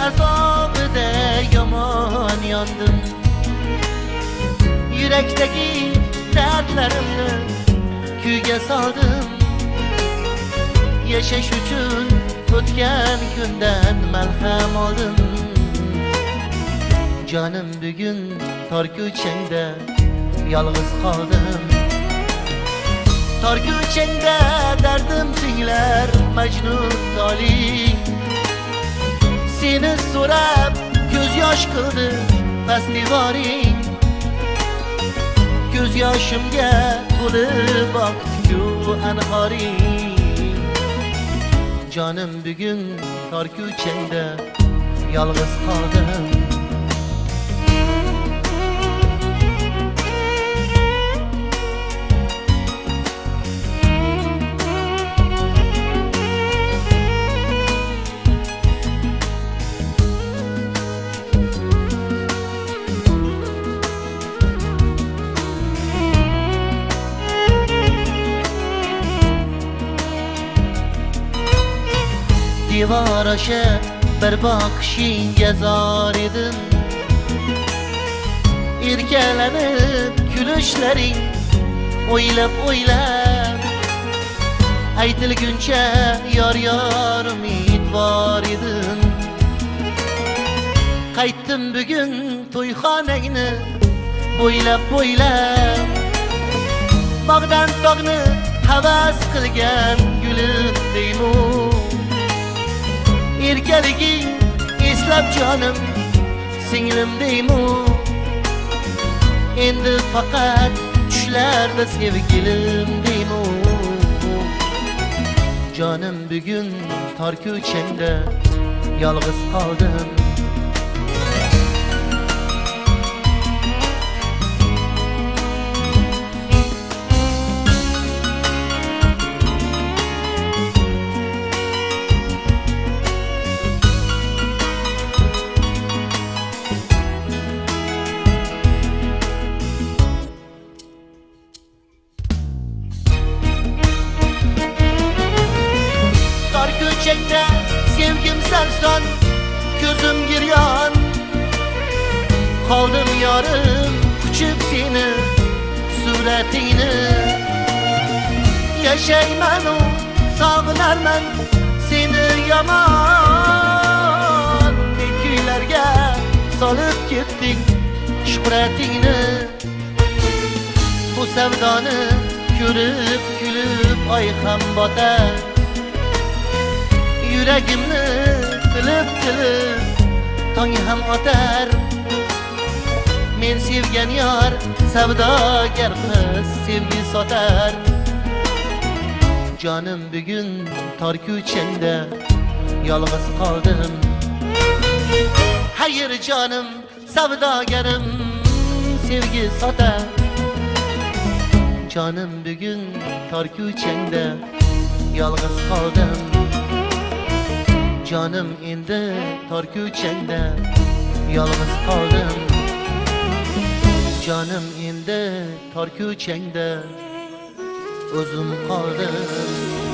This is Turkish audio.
azobida yomon yondim. Yurakdagi dardlarimni kuyga soldim. Yashash uchun o'tgan kundan malham oldim. Canım bugün tor ko'changda yolg'iz qoldim. Tor ko'changda dardim tinglar Majnun toling. Seni so'rab ko'z yosh qildi pastivoring. Ko'z yoshimga to'lib oqdi-ku anhoring. Canım bugün tor ko'changda yolg'iz qoldim. Divar aşa bir bakışınga zor edim. Erkalanib kulishlaring o'ylab aytilguncha yor umidvor edim. Qaytdim bugun to'yxonangni bo'ylab bog'dan tog'ni havas qilgan gulim deyman. Erkaliging eslab jonim singlim deyman. Endi faqat tushlarda sevgilim deyman. Jonim bugun tor ko'changda yolg'iz qoldim. Ko'changda sevgim sensan, ko'zim giryon. Qoldim yorim quchib seni suratingni. Yashayman u sog'inarman seni yomon. Kuylarga solib ketding shuhratingni. Bu savdoni ko'rib kulib oy ham botar. Yuragimni tilib tong ham otar. Men sevgan yor savdogar qiz sevgi sotar. Jonim bugun tor ko'changda yolg'iz qoldim. Hayır jonim savdogarim sevgi sotar. Jonim bugun tor ko'changda yolg'iz qoldim. Canım endi tor ko'changda yolg'iz qoldim. Canım endi tor ko'changda o'zim qoldim.